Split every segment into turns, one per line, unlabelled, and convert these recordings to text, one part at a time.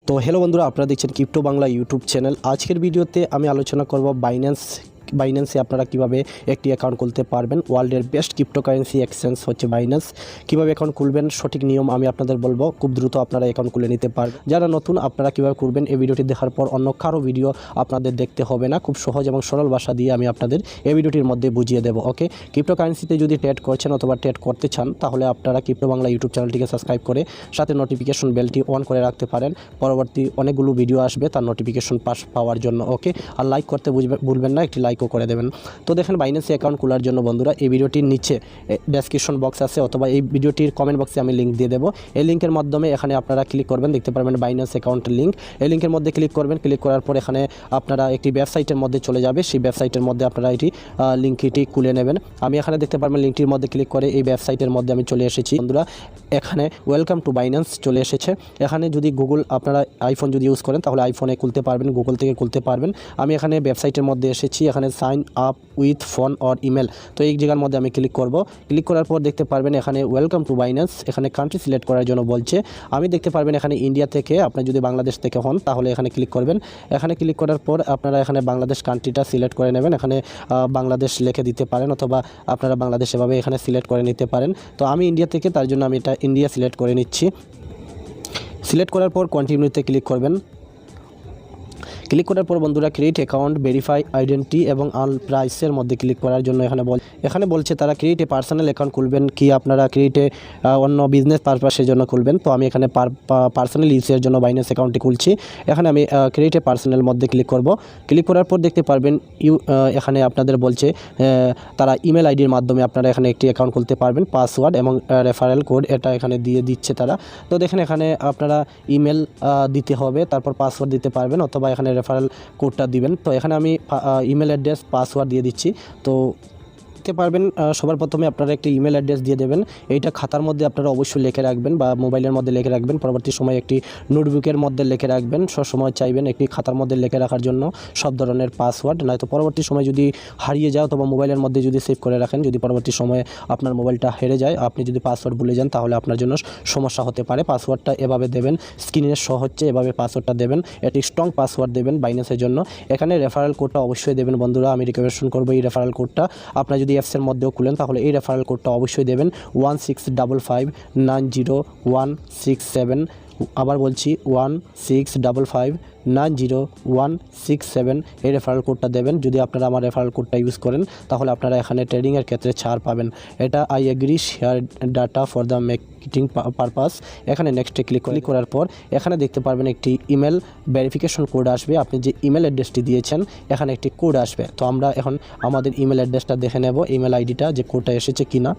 তো হ্যালো বন্ধুরা, আপনারা দেখছেন ক্রিপ্টো বাংলা ইউটিউব চ্যানেল। আজকের ভিডিওতে আমি আলোচনা করব বাইন্যান্সে আপনারা কিভাবে একটি অ্যাকাউন্ট খুলতে পারবেন। ওয়ার্ল্ডের বেস্ট ক্রিপ্টোকারেন্সি এক্সচেঞ্জ হচ্ছে বাইন্যান্স। কিভাবে অ্যাকাউন্ট খুলবেন সঠিক নিয়ম আমি আপনাদের বলবো, খুব দ্রুত আপনারা অ্যাকাউন্ট খুলে নিতে পারবেন। যারা নতুন আপনারা কিভাবে করবেন এই ভিডিওটি দেখার পর অন্য কারো ভিডিও আপনাদের দেখতে হবে না, খুব সহজ এবং সরল ভাষা দিয়ে আমি আপনাদের এই ভিডিওটির মধ্যে বুঝিয়ে দেবো। ওকে, ক্রিপ্টোকারেন্সিতে যদি ট্রেড করছেন অথবা ট্রেড করতে চান তাহলে আপনারা ক্রিপ্টো বাংলা ইউটিউব চ্যানেলটিকে সাবস্ক্রাইব করে সাথে নোটিফিকেশন বেলটি অন করে রাখতে পারেন। পরবর্তী অনেকগুলো ভিডিও আসবে তার নোটিফিকেশন পাওয়ার জন্য। ওকে, আর লাইক করতে ভুলবেন না, একটি লাইকও করে দেবেন। তো দেখেন, বাইন্যান্সে অ্যাকাউন্ট খোলার জন্য বন্ধুরা এই ভিডিওটির নিচে ডেসক্রিপশন বক্স আছে অথবা এই ভিডিওটির কমেন্ট বক্সে আমি লিঙ্ক দিয়ে দেবো। এই লিঙ্কের মাধ্যমে এখানে আপনারা ক্লিক করবেন, দেখতে পারবেন বাইন্যান্স অ্যাকাউন্টের লিঙ্ক। এই লিঙ্কের মধ্যে ক্লিক করবেন। ক্লিক করার পর এখানে আপনারা একটি ওয়েবসাইটের মধ্যে চলে যাবে। সেই ওয়েবসাইটের মধ্যে আপনারা এটি লিঙ্কটি খুলে নেবেন। আমি এখানে দেখতে পারবেন লিঙ্কটির মধ্যে ক্লিক করে এই ওয়েবসাইটের মধ্যে আমি চলে এসেছি। বন্ধুরা এখানে ওয়েলকাম টু বাইন্যান্স চলে এসেছে। এখানে যদি গুগল আপনারা আইফোন যদি ইউজ করেন তাহলে আইফোনে খুলতে পারবেন, গুগল থেকে খুলতে পারবেন। আমি এখানে ওয়েবসাইটের মধ্যে এসেছি। এখানে sign up with phone or email, তো এই জায়গার মধ্যে আমি ক্লিক করব। ক্লিক করার পর দেখতে পারবেন এখানে ওয়েলকাম টু বাইন্যান্স, এখানে কান্ট্রি সিলেক্ট করার জন্য বলছে। আমি দেখতে পারবেন এখানে ইন্ডিয়া থেকে, আপনি যদি বাংলাদেশ থেকে হন তাহলে এখানে ক্লিক করবেন। এখানে ক্লিক করার পর আপনারা এখানে বাংলাদেশ কান্ট্রিটা সিলেক্ট করে নেবেন। এখানে বাংলাদেশ লিখে দিতে পারেন অথবা আপনারা বাংলাদেশ এভাবে এখানে সিলেক্ট করে নিতে পারেন। তো আমি ইন্ডিয়া থেকে, তার জন্য আমি এটা ইন্ডিয়া সিলেক্ট করে নিচ্ছি। সিলেক্ট করার পর কন্টিনিউতে ক্লিক করবেন। ক্লিক করার পর বন্ধুরা ক্রিয়েট অ্যাকাউন্ট, ভেরিফাই আইডেন্টি এবং আর্ন প্রাইসের মধ্যে ক্লিক করার জন্য এখানে বলছে তারা ক্রিয়েট এ পার্সোনাল অ্যাকাউন্ট খুলবেন কি আপনারা ক্রিয়েটে অন্য বিজনেস পারপাসের জন্য খুলবেন। তো আমি এখানে পার্সোনাল ইউজের জন্য বাইন্যান্স অ্যাকাউন্টটি খুলছি। এখানে আমি ক্রিয়েট এ পার্সোনাল মধ্যে ক্লিক করব। ক্লিক করার পর দেখতে পারবেন এখানে আপনাদের বলছে তারা ইমেল আইডির মাধ্যমে আপনারা এখানে একটি অ্যাকাউন্ট খুলতে পারবেন। পাসওয়ার্ড এবং রেফারেল কোড এটা এখানে দিয়ে দিচ্ছে তারা। তো দেখেন এখানে আপনারা ইমেল দিতে হবে, তারপর পাসওয়ার্ড দিতে পারবেন অথবা এখানে রেফারেল কোডটা দিবেন। তো এখানে আমি ইমেল অ্যাড্রেস পাসওয়ার্ড দিয়ে দিচ্ছি। তো দেখতে পারবেন সবার প্রথমে আপনারা একটি ইমেল অ্যাড্রেস দিয়ে দেবেন। এইটা খাতার মধ্যে আপনারা অবশ্যই লিখে রাখবেন বা মোবাইলের মধ্যে লিখে রাখবেন। পরবর্তী সময় একটি নোটবুকের মধ্যে লিখে রাখবেন। সবসময় চাইবেন একটি খাতার মধ্যে লিখে রাখার জন্য সব ধরনের পাসওয়ার্ড, নয়তো পরবর্তী সময় যদি হারিয়ে যায় অথবা মোবাইলের মধ্যে যদি সেভ করে রাখেন, যদি পরবর্তী সময়ে আপনার মোবাইলটা হেরে যায়, আপনি যদি পাসওয়ার্ড ভুলে যান তাহলে আপনার জন্য সমস্যা হতে পারে। পাসওয়ার্ডটা এভাবে দেবেন, স্ক্রিনে শো হচ্ছে এভাবে পাসওয়ার্ডটা দেবেন। একটি স্ট্রং পাসওয়ার্ড দেবেন বাইন্যান্সের জন্য। এখানে রেফারেল কোডটা অবশ্যই দেবেন বন্ধুরা, আমি রিকমেন্ডেশন করবো এই রেফারেল কোডটা। আপনার যদি অ্যাপসের মধ্যেও খুলেন তাহলে এই রেফারেল কোডটা অবশ্যই দেবেন 1655901667। আবার বলছি 1655901667 এই রেফারেল কোডটা দেবেন। যদি আপনারা আমার রেফারেল কোডটা ইউজ করেন তাহলে আপনারা এখানে ট্রেডিংয়ের ক্ষেত্রে ছাড় পাবেন। এটা I agree share data for the marketing purpose. এখানে নেক্সটে ক্লিক করার পর এখানে দেখতে পারবেন একটি ইমেল ভেরিফিকেশন কোড আসবে। আপনি যে ইমেল অ্যাড্রেসটি দিয়েছেন এখানে একটি কোড আসবে। তো আমরা এখন আমাদের ইমেল অ্যাড্রেসটা দেখে নেব, ইমেল আইডিটা যে কোডটা এসেছে কিনা।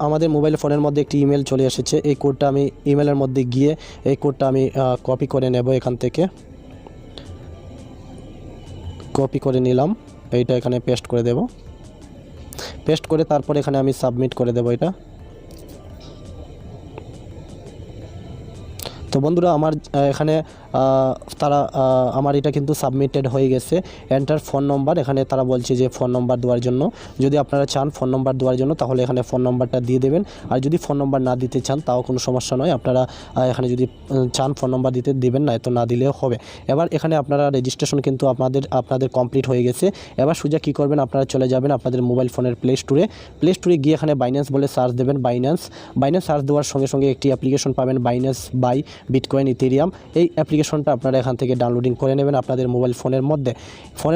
আমাদের মোবাইল ফোনের মধ্যে একটি ইমেল চলে এসেছে। এই কোডটা আমি ইমেলের মধ্যে গিয়ে এই কোডটা আমি কপি করে নেব। এখান থেকে কপি করে নিলাম, এইটা এখানে পেস্ট করে দেব। পেস্ট করে তারপর এখানে আমি সাবমিট করে দেব এটা। তো বন্ধুরা আমার এখানে আমার এটা কিন্তু সাবমিটেড হয়ে গেছে। এন্টার ফোন নম্বর, এখানে তারা বলছে যে ফোন নম্বর দেওয়ার জন্য। যদি আপনারা চান ফোন নম্বর দেওয়ার জন্য তাহলে এখানে ফোন নম্বরটা দিয়ে দেবেন। আর যদি ফোন নম্বর না দিতে চান তাও কোনো সমস্যা নয়, আপনারা এখানে যদি চান ফোন নম্বর দিতে দিবেন, না তো না দিলেও হবে। এবার এখানে আপনারা রেজিস্ট্রেশন কিন্তু আপনাদের কমপ্লিট হয়ে গেছে। এবার সোজা কী করবেন, আপনারা চলে যাবেন আপনাদের মোবাইল ফোনের প্লে স্টোরে গিয়ে এখানে বাইন্যান্স বলে সার্চ দেবেন। বাইন্যান্স সার্চ দেওয়ার সঙ্গে সঙ্গে একটি অ্যাপ্লিকেশন পাবেন, বাইন্যান্স বাই বিটকয়েন ইথেরিয়াম। এই অ্যাপ্লিকেশনটা আপনারা এখান থেকে ডাউনলোডিং করে নেবেন আপনাদের মোবাইল ফোনের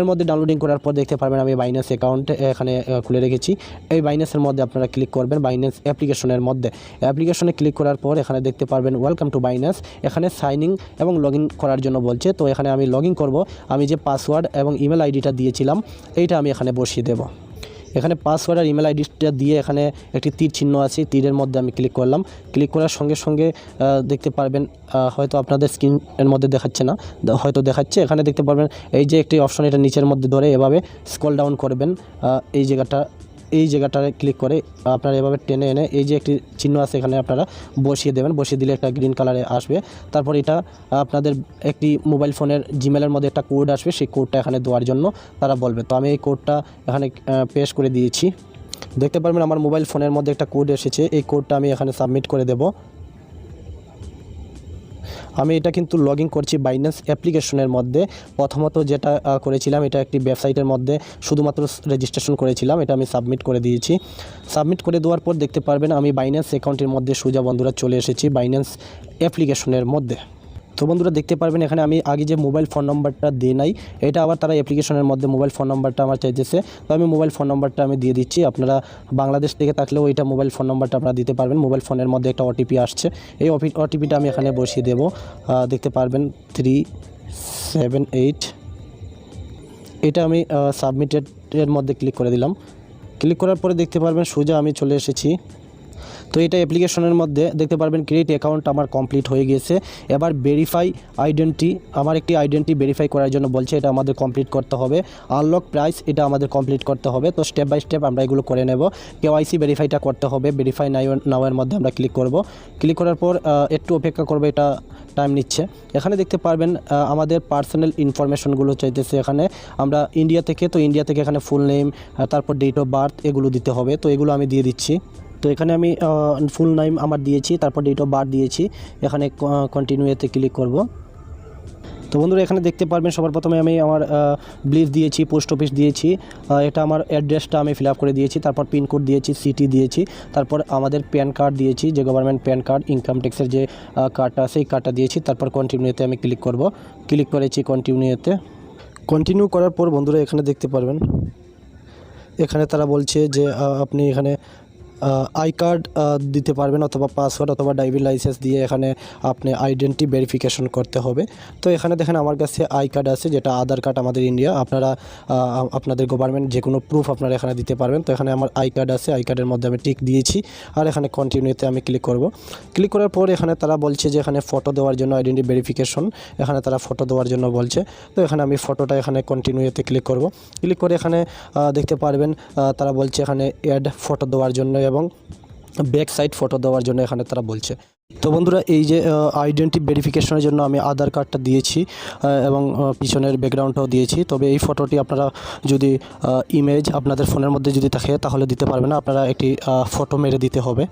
মধ্যে ডাউনলোডিং করার পর দেখতে পারবেন আমি বাইন্যান্স অ্যাকাউন্টে এখানে খুলে রেখেছি। এই বাইন্যান্সের মধ্যে আপনারা ক্লিক করবেন, বাইন্যান্স অ্যাপ্লিকেশনের মধ্যে। অ্যাপ্লিকেশনে ক্লিক করার পর এখানে দেখতে পারবেন ওয়েলকাম টু বাইন্যান্স। এখানে সাইন ইন এবং লগ ইন করার জন্য বলছে। তো এখানে আমি লগ ইন করবো। আমি যে পাসওয়ার্ড এবং ইমেল আইডিটা দিয়েছিলাম এইটা আমি এখানে বসিয়ে দেবো। এখানে পাসওয়ার্ড আর ইমেল আইডিটা দিয়ে এখানে একটি তীর চিহ্ন আছে, তীরের মধ্যে আমি ক্লিক করলাম। ক্লিক করার সঙ্গে সঙ্গে দেখতে পারবেন, হয়তো আপনাদের স্ক্রিনের মধ্যে দেখাচ্ছে না, হয়তো দেখাচ্ছে। এখানে দেখতে পারবেন এই যে একটি অপশন, এটা নিচের মধ্যে ধরে এভাবে স্ক্রল ডাউন করবেন। এই জায়গাটায় ক্লিক করে আপনারা এভাবে টেনে এনে এই যে একটি চিহ্ন আছে এখানে আপনারা বসিয়ে দেবেন। বসিয়ে দিলে একটা গ্রিন কালারে আসবে। তারপর এটা আপনাদের একটি মোবাইল ফোনের জিমেলের মধ্যে একটা কোড আসবে, সেই কোডটা এখানে দেওয়ার জন্য তারা বলবে। তো আমি এই কোডটা এখানে পেস্ট করে দিয়েছি। দেখতে পারবেন আমার মোবাইল ফোনের মধ্যে একটা কোড এসেছে, এই কোডটা আমি এখানে সাবমিট করে দেব। আমি এটা কিন্তু লগ ইন করছি বাইন্যান্স অ্যাপ্লিকেশনের মধ্যে। প্রথমত যেটা করেছিলাম, এটা একটি ওয়েবসাইটের মধ্যে শুধুমাত্র রেজিস্ট্রেশন করেছিলাম, এটা আমি সাবমিট করে দিয়েছি। সাবমিট করে দেওয়ার পর দেখতে পারবেন আমি বাইন্যান্স অ্যাকাউন্টের মধ্যে সোজা বন্ধুরা চলে এসেছি বাইন্যান্স অ্যাপ্লিকেশনের মধ্যে। তো বন্ধুরা দেখতে পারবেন এখানে আমি আগে যে মোবাইল ফোন নাম্বারটা দিয়ে নাই, এটা আবার তারা অ্যাপ্লিকেশনের মধ্যে মোবাইল ফোন নাম্বারটা আমার চাইতেছে। তো আমি মোবাইল ফোন নাম্বারটা আমি দিয়ে দিচ্ছি। আপনারা বাংলাদেশ থেকে থাকলেও এটা মোবাইল ফোন নাম্বারটা আপনারা দিতে পারবেন। মোবাইল ফোনের মধ্যে একটা ওটিপি আসছে, এই ওটিপিটা আমি এখানে বসিয়ে দেবো। দেখতে পারবেন 378, এটা আমি সাবমিটেডের মধ্যে ক্লিক করে দিলাম। ক্লিক করার পরে দেখতে পারবেন সোজা আমি চলে এসেছি। তো এটা অ্যাপ্লিকেশনের মধ্যে দেখতে পারবেন ক্রিয়েট অ্যাকাউন্ট আমার কমপ্লিট হয়ে গিয়েছে। এবার ভেরিফাই আইডেন্টি, আমার একটি আইডেন্টি ভেরিফাই করার জন্য বলছে, এটা আমাদের কমপ্লিট করতে হবে। আনলক প্রাইস, এটা আমাদের কমপ্লিট করতে হবে। তো স্টেপ বাই স্টেপ আমরা এগুলো করে নেব। কেওয়াইসি ভেরিফাইটা করতে হবে, ভেরিফাই নাওয়ের মধ্যে আমরা ক্লিক করব। ক্লিক করার পর একটু অপেক্ষা করবো, এটা টাইম নিচ্ছে। এখানে দেখতে পারবেন আমাদের পার্সোনাল ইনফরমেশনগুলো চাইতেছে। এখানে আমরা ইন্ডিয়া থেকে, তো ইন্ডিয়া থেকে এখানে ফুল নেম, তারপর ডেট অফ বার্থ এগুলো দিতে হবে। তো এগুলো আমি দিয়ে দিচ্ছি। তো এখানে আমি ফুল নেম আমার দিয়েছি, তারপর ডেট অফ বার্থ দিয়েছি। এখানে কন্টিনিউতে ক্লিক করব। তো বন্ধুরা এখানে দেখতে পারবেন সবার প্রথমে আমি আমার ব্লিভ দিয়েছি, পোস্ট অফিস দিয়েছি, এটা আমার অ্যাড্রেসটা আমি ফিল আপ করে দিয়েছি। তারপর পিনকোড দিয়েছি, সিটি দিয়েছি, তারপর আমাদের প্যান কার্ড দিয়েছি, যে গভর্নমেন্ট প্যান কার্ড, ইনকাম ট্যাক্সের যে কার্ডটা আছে এই কার্ডটা দিয়েছি। তারপর কন্টিনিউতে আমি ক্লিক করব। ক্লিক করেছি কন্টিনিউতে। কন্টিনিউ করার পর বন্ধুরা এখানে দেখতে পারবেন এখানে তারা বলছে যে আপনি এখানে আই কার্ড দিতে পারবেন, অথবা পাসওয়ার্ড অথবা ড্রাইভিং লাইসেন্স দিয়ে এখানে আপনি আইডেন্টি ভেরিফিকেশন করতে হবে। তো এখানে দেখেন আমার কাছে আই কার্ড আছে, যেটা আধার কার্ড আমাদের ইন্ডিয়া। আপনারা আপনাদের গভর্নমেন্ট যে কোনো প্রুফ আপনারা এখানে দিতে পারবেন। তো এখানে আমার আই কার্ড আছে, আই কার্ডের মধ্যে আমি টিক দিয়েছি। আর এখানে কন্টিনিউতে আমি ক্লিক করব। ক্লিক করার পর এখানে তারা বলছে যে এখানে ফটো দেওয়ার জন্য আইডেন্টি ভেরিফিকেশন, এখানে তারা ফটো দেওয়ার জন্য বলছে। তো এখানে আমি ফটোটা এখানে কন্টিনিউতে ক্লিক করব। ক্লিক করে এখানে দেখতে পারবেন তারা বলছে এখানে অ্যাড ফটো দেওয়ার জন্য এবং ব্যাক সাইড ফটো দেওয়ার জন্য এখানে তারা বলছে। তো বন্ধুরা এই যে আইডেন্টি ভেরিফিকেশনের জন্য আমি আধার কার্ডটা দিয়েছি এবং পিছনের ব্যাকগ্রাউন্ডটাও দিয়েছি। তবে এই ফটোটি আপনারা যদি ইমেজ আপনাদের ফোনের মধ্যে যদি থাকে তাহলে দিতে পারবেন না, আপনারা একটি ফটো মেরে দিতে হবে।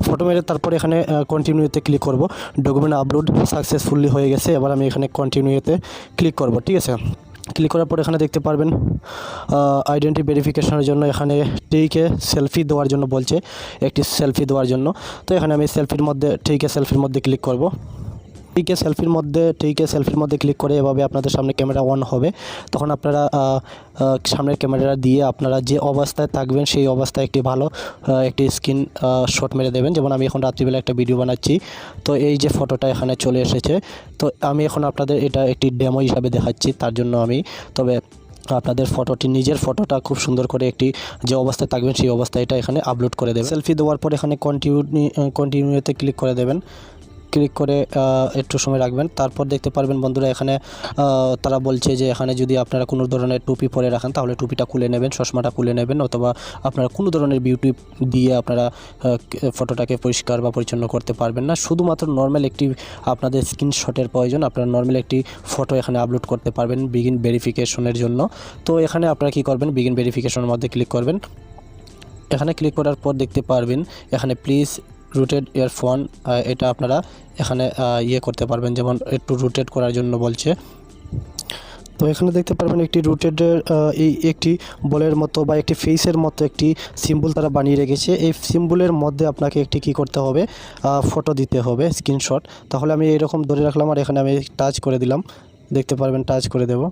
ফটো মেরে তারপরে এখানে কন্টিনিউতে ক্লিক করব। ডকুমেন্ট আপলোড সাকসেসফুলি হয়ে গেছে। এবার আমি এখানে কন্টিনিউতে ক্লিক করব, ঠিক আছে। ক্লিক করার পর এখানে দেখতে পারবেন আইডেন্টি ভেরিফিকেশনের জন্য এখানে টেকে সেলফি দেওয়ার জন্য বলছে, একটি সেলফি দেওয়ার জন্য। তো এখানে আমি সেলফির মধ্যে ক্লিক করব। টেকে সেলফির মধ্যে ক্লিক করে এভাবে আপনাদের সামনে ক্যামেরা অন হবে। তখন আপনারা সামনের ক্যামেরা দিয়ে আপনারা যে অবস্থায় থাকবেন সেই অবস্থায় একটি ভালো একটি স্ক্রিন শট মেরে দেবেন। যেমন আমি এখন রাত্রিবেলা একটা ভিডিও বানাচ্ছি, তো এই যে ফটোটা এখানে চলে এসেছে। তো আমি এখন আপনাদের এটা একটি ডেমো হিসাবে দেখাচ্ছি, তার জন্য আমি তবে আপনাদের নিজের ফটোটা খুব সুন্দর করে একটি যে অবস্থায় থাকবেন সেই অবস্থায় এটা এখানে আপলোড করে দেবেন। সেলফি দেওয়ার পর এখানে কন্টিনিউতে ক্লিক করে দেবেন। ক্লিক করে একটু সময় রাখবেন। তারপর দেখতে পারবেন বন্ধুরা এখানে তারা বলছে যে এখানে যদি আপনারা কোনো ধরনের টুপি পরে রাখেন তাহলে টুপিটা খুলে নেবেন, চশমাটা খুলে নেবেন, অথবা আপনারা কোনো ধরনের বিউটি দিয়ে আপনারা ফটোটাকে পরিষ্কার বা পরিচ্ছন্ন করতে পারবেন না। শুধুমাত্র নর্মাল একটি আপনাদের স্ক্রিনশটের প্রয়োজন। আপনারা নর্মাল একটি ফটো এখানে আপলোড করতে পারবেন বিগিন ভেরিফিকেশনের জন্য। তো এখানে আপনারা কী করবেন, বিগিন ভেরিফিকেশনের মধ্যে ক্লিক করবেন। এখানে ক্লিক করার পর দেখতে পারবেন এখানে প্লিজ রুটেড ইয়ার ফোন, এটা আপনারা এখানে করতে পারবেন, যেমন একটু রুটেট করার জন্য বলছে। তো এখানে দেখতে পারবেন একটি রুটেডের এই একটি বলের মতো বা একটি ফেসের মতো একটি সিম্বল তারা বানিয়ে রেখেছে। এই সিম্বলের মধ্যে আপনাকে একটি কী করতে হবে, ফটো দিতে হবে, স্ক্রিনশট। তাহলে আমি এরকম ধরে রাখলাম আর এখানে আমি টাচ করে দিলাম। দেখতে পারবেন টাচ করে দেব।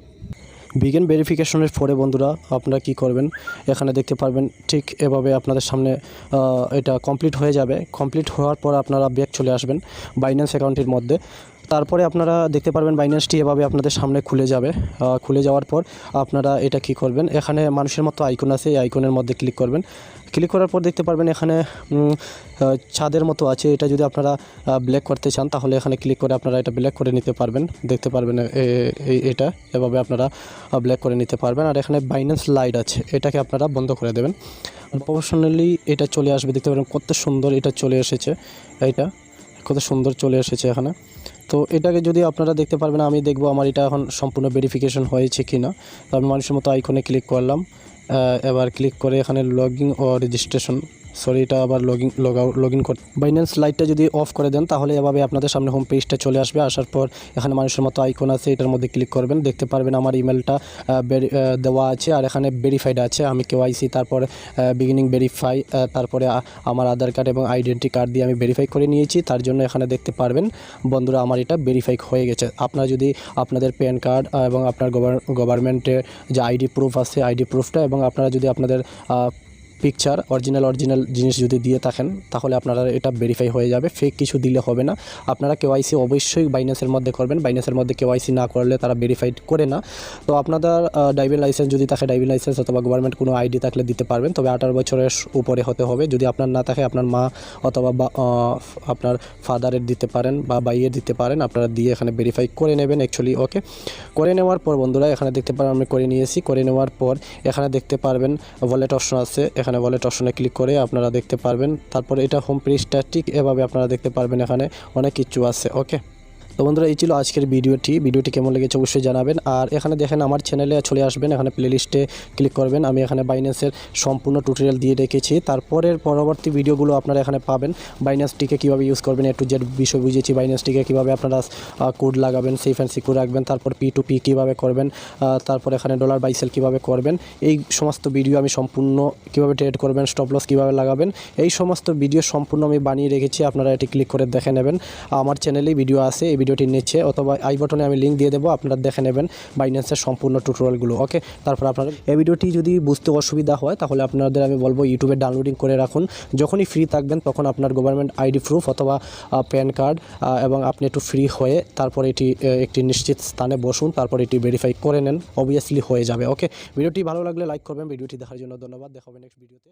বিগিন ভেরিফিকেশনের পরে বন্ধুরা আপনারা কি করবেন, এখানে দেখতে পারবেন ঠিক এভাবে আপনাদের সামনে এটা কমপ্লিট হয়ে যাবে। কমপ্লিট হওয়ার পর আপনারা ব্যাক চলে আসবেন বাইন্যান্স অ্যাকাউন্টের মধ্যে। তারপরে আপনারা দেখতে পারবেন বাইন্যান্সটি এভাবে আপনাদের সামনে খুলে যাবে। খুলে যাওয়ার পর আপনারা এটা কি করবেন, এখানে মানুষের মতো আইকন আছে, এই আইকনের মধ্যে ক্লিক করবেন। ক্লিক করার পর দেখতে পারবেন এখানে ছাদের মতো আছে। এটা যদি আপনারা ব্ল্যাক করতে চান তাহলে এখানে ক্লিক করে আপনারা এটা ব্ল্যাক করে নিতে পারবেন। দেখতে পারবেন এটা এভাবে আপনারা ব্ল্যাক করে নিতে পারবেন। আর এখানে বাইন্যান্স লাইট আছে, এটাকে আপনারা বন্ধ করে দেবেন। প্রফেশনালি এটা চলে আসবে। দেখতে পারেন কত সুন্দর এটা চলে এসেছে, এইটা কত সুন্দর চলে এসেছে এখানে। তো এটাকে যদি আপনারা দেখতে পারবেন, আমি দেখব আমার এটা এখন সম্পূর্ণ ভেরিফিকেশন হয়েছে কিনা। তো আমি মানুষের মতো আইকনে ক্লিক করলাম। এবার ক্লিক করে এখানে লগইন ও রেজিস্ট্রেশন সরি, এটা আবার লগ ইন করতে। বাইন্যান্স লাইটটা যদি অফ করে দেন তাহলে এভাবে আপনাদের সামনে হোম পেজটা চলে আসবে। আসার পর এখানে মানুষের মতো আইকন আছে, এটার মধ্যে ক্লিক করবেন, দেখতে পারবেন আমার ইমেলটা দেওয়া আছে আর এখানে ভেরিফাইড আছে। আমি কেওয়াইসি, তারপর বিগিনিং ভেরিফাই, তারপরে আমার আধার কার্ড এবং আইডেন্টি কার্ড দিয়ে আমি ভেরিফাই করে নিয়েছি। তার জন্য এখানে দেখতে পারবেন বন্ধুরা আমার এটা ভেরিফাই হয়ে গেছে। আপনারা যদি আপনাদের প্যান কার্ড এবং আপনার গভর্নমেন্টের যে আইডি প্রুফ আছে, আইডি প্রুফটা, এবং আপনারা যদি আপনাদের পিকচার অরিজিনাল জিনিস যদি দিয়ে থাকেন তাহলে আপনারা এটা ভেরিফাই হয়ে যাবে। ফেক কিছু দিলে হবে না। আপনারা কেওয়াইসি অবশ্যই বাইন্যান্সের মধ্যে করবেন। বাইন্যান্সের মধ্যে কেওয়াইসি না করলে তারা ভেরিফাইড করে না। তো আপনাদের ড্রাইভিং লাইসেন্স যদি থাকে, ড্রাইভিং লাইসেন্স অথবা গভর্নমেন্ট কোনো আইডি থাকলে দিতে পারবেন, তবে 18 বছরের উপরে হতে হবে। যদি আপনার না থাকে, আপনার মা অথবা আপনার ফাদারের দিতে পারেন বা ভাইয়ের দিতে পারেন। আপনারা দিয়ে এখানে ভেরিফাই করে নেবেন অ্যাকচুয়ালি। ওকে, করে নেওয়ার পর বন্ধুরা এখানে দেখতে পারেন আমি করে নিয়েছি। করে নেওয়ার পর এখানে দেখতে পারবেন ওয়ালেট অপশন আছে, এখানে ওয়ালেট অপশনে ক্লিক করে আপনারা দেখতে পারবেন। তারপর এটা হোম পেজটা ঠিক এভাবে আপনারা দেখতে পারবেন, এখানে অনেক কিছু আছে। ওকে, তো বন্ধুরা এই ছিল আজকের ভিডিওটি কেমন লেগেছে অবশ্যই জানাবেন। আর এখানে দেখেন আমার চ্যানেলে চলে আসবেন, এখানে প্লেলিস্টে ক্লিক করবেন। আমি এখানে বাইন্যান্সের সম্পূর্ণ টিউটোরিয়াল দিয়ে রেখেছি। তারপরের পরবর্তী ভিডিওগুলো আপনারা এখানে পাবেন। বাইন্যান্সটিকে কীভাবে ইউজ করবেন A to Z বিষয় বুঝিয়েছি। বাইন্যান্সটিকে কীভাবে আপনারা কোড লাগাবেন, সেফ অ্যান্ড সিকিউর রাখবেন, তারপর P2P কীভাবে করবেন, তারপর এখানে ডলার বাই সেল কীভাবে করবেন, এই সমস্ত ভিডিও আমি সম্পূর্ণ কীভাবে ট্রেড করবেন, স্টপ লস কীভাবে লাগাবেন, এই সমস্ত ভিডিও সম্পূর্ণ আমি বানিয়ে রেখেছি। আপনারা এটি ক্লিক করে দেখে নেবেন। আমার চ্যানেলেই ভিডিও আছে এই ভিডিওটির নিচে, অথবা আই বাটনে আমি লিঙ্ক দিয়ে দেবো, আপনারা দেখে নেবেন বাইন্যান্সের সম্পূর্ণ টিউটোরিয়ালগুলো। ওকে, তারপর আপনারা এই ভিডিওটি যদি বুঝতে অসুবিধা হয় তাহলে আপনাদের আমি বলবো ইউটিউবে ডাউনলোডিং করে রাখুন। যখনই ফ্রি থাকবেন তখন আপনার গভর্নমেন্ট আইডি প্রুফ অথবা প্যান কার্ড এবং আপনি একটু ফ্রি হয়ে তারপর এটি একটি নিশ্চিত স্থানে বসুন, তারপর এটি ভেরিফাই করে নেন, অবভিয়াসলি হয়ে যাবে। ওকে, ভিডিওটি ভালো লাগলে লাইক করবেন। ভিডিওটি দেখার জন্য ধন্যবাদ। দেখা হবে নেক্সট ভিডিওতে।